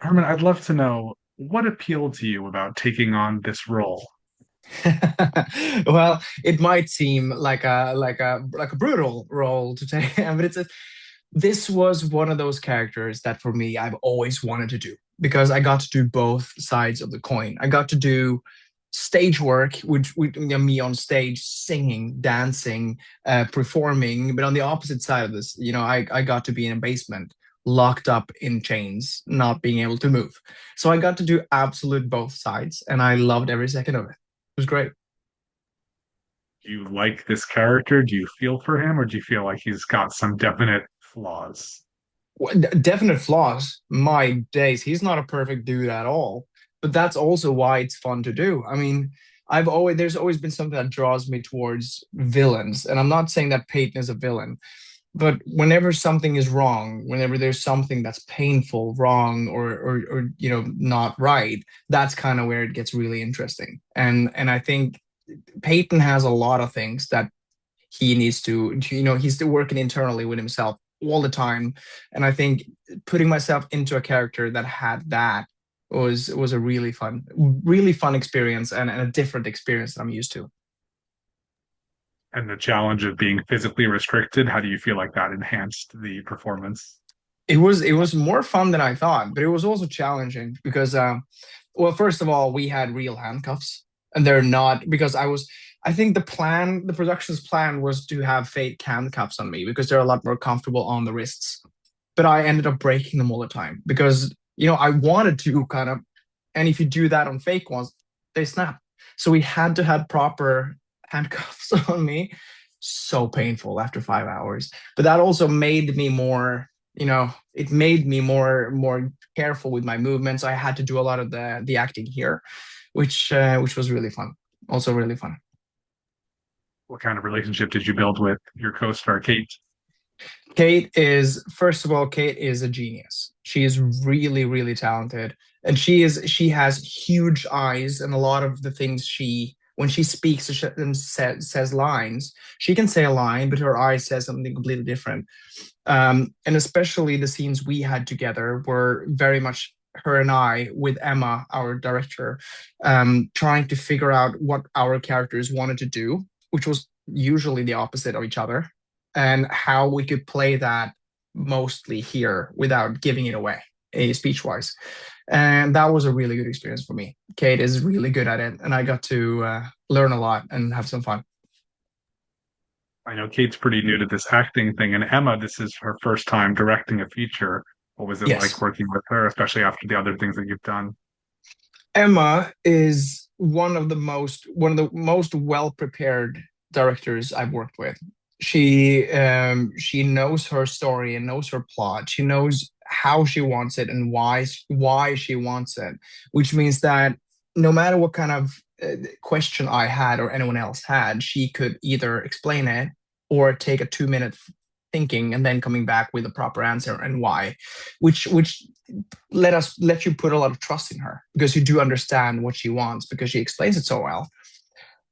Herman, I'd love to know what appealed to you about taking on this role. Well, it might seem like a brutal role to take, but this was one of those characters that for me I've always wanted to do because I got to do both sides of the coin. I got to do stage work, which with me on stage singing, dancing, performing, but on the opposite side of this, I got to be in a basement, locked up in chains, not being able to move. So I got to do absolute both sides, and I loved every second of it. It was great. Do you like this character? Do you feel for him, or do you feel like he's got some definite flaws? Definite flaws. My days, he's not a perfect dude at all. But that's also why it's fun to do. I mean, there's always been something that draws me towards villains. And I'm not saying that Peyton is a villain, but whenever something is wrong, whenever there's something that's painful, wrong, or not right, that's kind of where it gets really interesting. And I think Peyton has a lot of things that he needs to, he's still working internally with himself all the time. And I think putting myself into a character that had that was a really fun experience and a different experience that I'm used to. And the challenge of being physically restricted, how do you feel like that enhanced the performance? It was more fun than I thought, but it was also challenging because well, first of all, we had real handcuffs, and they're not because I think the production's plan was to have fake handcuffs on me because they're a lot more comfortable on the wrists. But I ended up breaking them all the time because I wanted to kind of, and if you do that on fake ones, they snap. So we had to have proper handcuffs on me. So painful after 5 hours. But that also made me more, it made me more careful with my movements. I had to do a lot of the acting here, which was really fun. Also really fun. What kind of relationship did you build with your co-star Kate? First of all, Kate is a genius. She is really, really talented. And she has huge eyes, and a lot of the things when she speaks and says lines, she can say a line, but her eyes says something completely different. And especially the scenes we had together were very much her and I with Emma, our director, trying to figure out what our characters wanted to do, which was usually the opposite of each other, and how we could play that mostly here without giving it away, speech wise. And that was a really good experience for me. Kate is really good at it, and I got to learn a lot and have some fun. I know Kate's pretty new to this acting thing, and Emma, this is her first time directing a feature. What was it like Yes. working with her, especially after the other things that you've done? Emma is one of the most well prepared directors I've worked with. She knows her story and knows her plot. She knows how she wants it and why she wants it, which means that no matter what kind of question I had or anyone else had, she could either explain it or take a 2 minute thinking and then coming back with a proper answer and why, which let you put a lot of trust in her because you do understand what she wants because she explains it so well.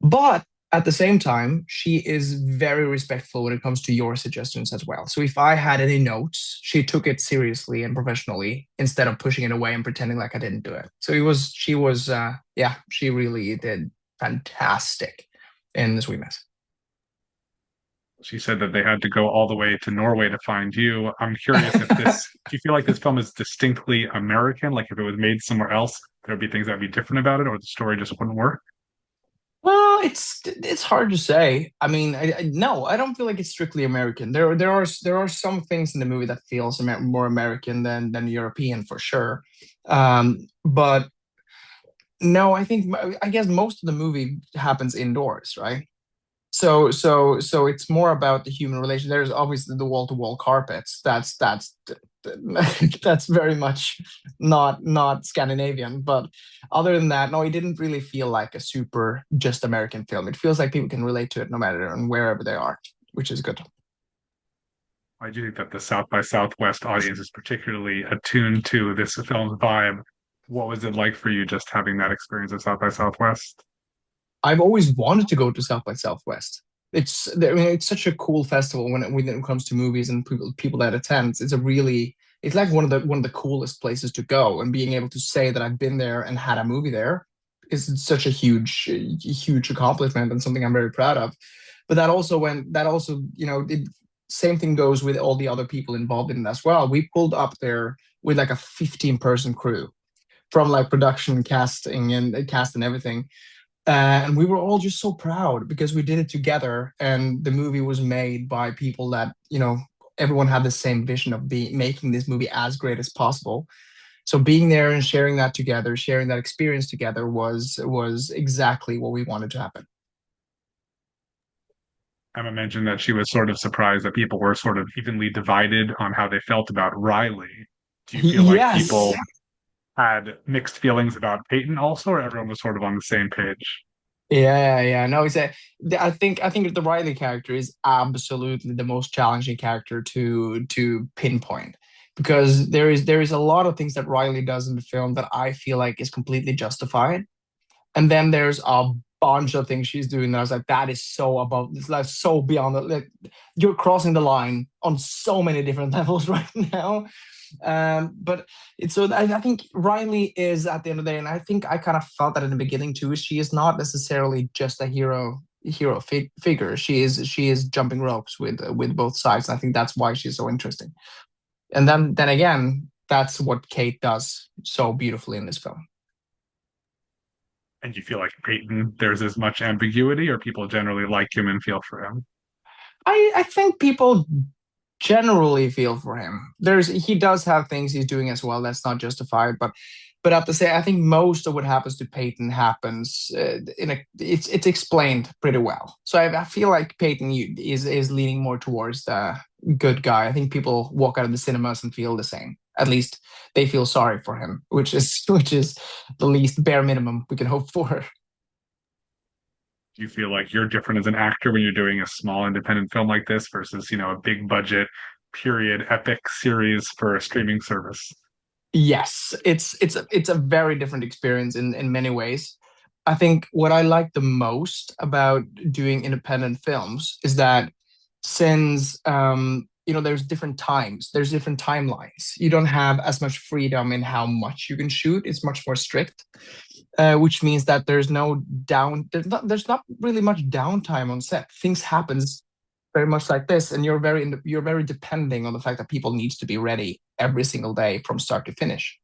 But at the same time, she is very respectful when it comes to your suggestions as well. So if I had any notes, she took it seriously and professionally instead of pushing it away and pretending like I didn't do it. So yeah, she really did fantastic in the Sweetness. She said that they had to go all the way to Norway to find you. I'm curious if this, do you feel like this film is distinctly American? Like if it was made somewhere else, there'd be things that'd be different about it, or the story just wouldn't work? Well, it's hard to say. I mean, no, I don't feel like it's strictly American. There are some things in the movie that feels more American than European for sure. But no, I guess most of the movie happens indoors, right? So it's more about the human relation. There's obviously the wall-to-wall carpets. That's very much not Scandinavian. But other than that, no, it didn't really feel like a super just American film. It feels like people can relate to it no matter and wherever they are, which is good. I do think that the South by Southwest audience is particularly attuned to this film's vibe. What was it like for you just having that experience of South by Southwest? I've always wanted to go to South by Southwest. I mean, it's such a cool festival when it comes to movies and people that attend. It's a really it's like one of the coolest places to go, and being able to say that I've been there and had a movie there is such a huge accomplishment and something I'm very proud of. But that also, same thing goes with all the other people involved in it as well. We pulled up there with like a 15-person crew from like production, casting, and cast and everything. And we were all just so proud because we did it together, and the movie was made by people that, everyone had the same vision of making this movie as great as possible. So being there and sharing that together, sharing that experience together was exactly what we wanted to happen. Emma mentioned that she was sort of surprised that people were sort of evenly divided on how they felt about Riley. Do you feel like Yes. people had mixed feelings about Peyton also, or everyone was sort of on the same page? Yeah, yeah. No, I think the Riley character is absolutely the most challenging character to pinpoint, because there is a lot of things that Riley does in the film that I feel like is completely justified. And then there's a bunch of things she's doing that I was like, that is so above, it's like so beyond the, like, you're crossing the line on so many different levels right now. But it's so I think Riley is at the end of the day, and I think I kind of felt that in the beginning too. She is not necessarily just a figure. She is jumping ropes with both sides. And I think that's why she's so interesting. And then again, that's what Kate does so beautifully in this film. And you feel like Peyton, there's as much ambiguity, or people generally like him and feel for him? I think people generally feel for him. He does have things he's doing as well that's not justified, but at the same, I think most of what happens to Peyton happens it's explained pretty well. So I feel like Peyton is leaning more towards the good guy. I think people walk out of the cinemas and feel the same. At least they feel sorry for him, which is the least bare minimum we can hope for. Do you feel like you're different as an actor when you're doing a small independent film like this versus, a big budget period epic series for a streaming service? Yes, it's a very different experience in many ways. I think what I like the most about doing independent films is that since there's different times, there's different timelines. You don't have as much freedom in how much you can shoot. It's much more strict, which means that there's not really much downtime on set. Things happens very much like this, and you're very depending on the fact that people needs to be ready every single day from start to finish.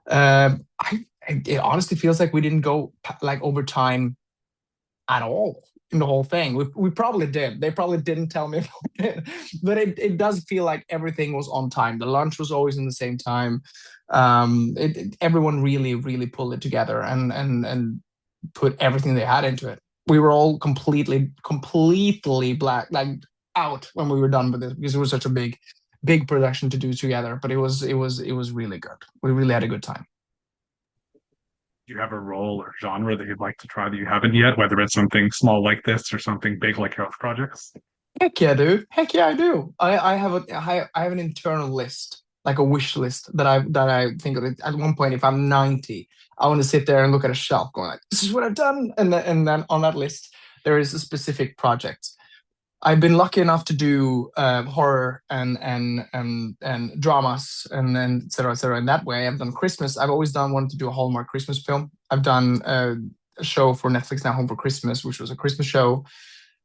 It honestly feels like we didn't go like overtime at all in the whole thing. We probably did. They probably didn't tell me about it, but it does feel like everything was on time. The lunch was always in the same time. Everyone really, really pulled it together and put everything they had into it. We were all completely black, like out when we were done with it, because it was such a big production to do together. But it was really good. We really had a good time. Do you have a role or genre that you'd like to try that you haven't yet, whether it's something small like this or something big like health projects? Heck yeah, dude. Heck yeah, I do. I have an internal list, like a wish list that I think of it. At one point, if I'm 90, I want to sit there and look at a shelf, going like, "This is what I've done," and then on that list there is a specific project. I've been lucky enough to do horror and dramas and et cetera, et cetera. In that way, I've done Christmas. I've always wanted to do a Hallmark Christmas film. I've done a show for Netflix now, Home for Christmas, which was a Christmas show.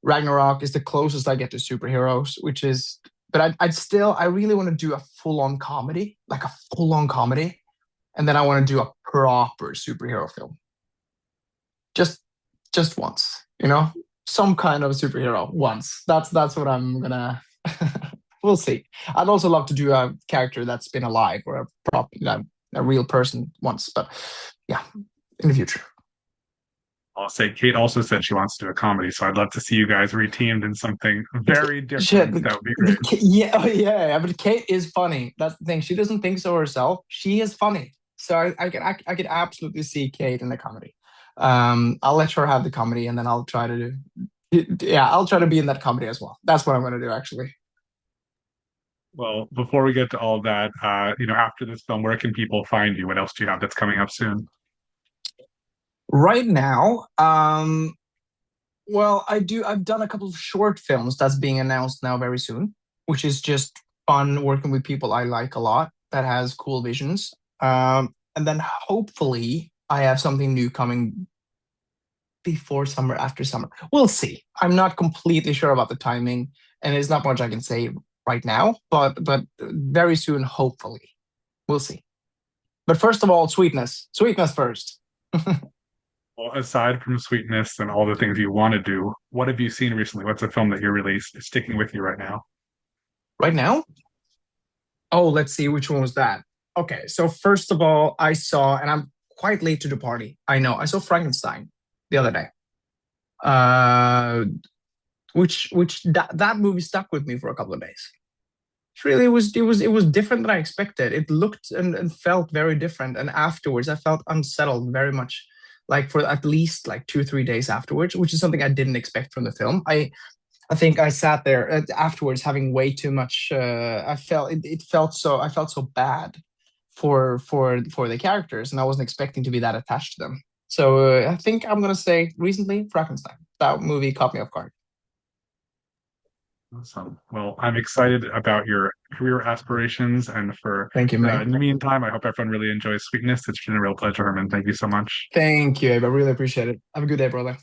Ragnarok is the closest I get to superheroes, which is, but I really want to do a full on comedy, like a full on comedy, and then I want to do a proper superhero film, just just once, some kind of superhero once. That's what I'm gonna. We'll see. I'd also love to do a character that's been alive, or a real person once, but yeah, in the future. I'll say Kate also said she wants to do a comedy, so I'd love to see you guys reteamed in something very Shit, different. That would be great. yeah, oh, yeah, but Kate is funny. That's the thing. She doesn't think so herself. She is funny. So I could absolutely see Kate in the comedy. I'll let her have the comedy, and then I'll try to yeah, I'll try to be in that comedy as well. That's what I'm gonna do actually. Well, before we get to all of that, after this film, where can people find you? What else do you have that's coming up soon? Right now, well, I've done a couple of short films that's being announced now very soon, which is just fun working with people I like a lot. that has cool visions. And then hopefully I have something new coming before summer, after summer. We'll see. I'm not completely sure about the timing, and there's not much I can say right now, but very soon, hopefully. We'll see. But first of all, sweetness. Sweetness first. Well, aside from Sweetness and all the things you want to do, what have you seen recently? What's a film that you're really sticking with you right now? Right now? Oh, let's see, which one was that? Okay, so first of all, I saw, and I'm quite late to the party. I know. I saw Frankenstein the other day. Uh, which that movie stuck with me for a couple of days. Really, it was different than I expected. It looked and felt very different. And afterwards, I felt unsettled very much, like for at least like 2 3 days afterwards, which is something I didn't expect from the film. I think I sat there afterwards having way too much. It felt so. I felt so bad for the characters, and I wasn't expecting to be that attached to them. So I think I'm gonna say recently Frankenstein. That movie caught me off guard. Awesome. Well, I'm excited about your career aspirations, and for Thank you, mate. in the meantime, I hope everyone really enjoys Sweetness. It's been a real pleasure, Herman. Thank you so much. Thank you, Abe. I really appreciate it. Have a good day, brother.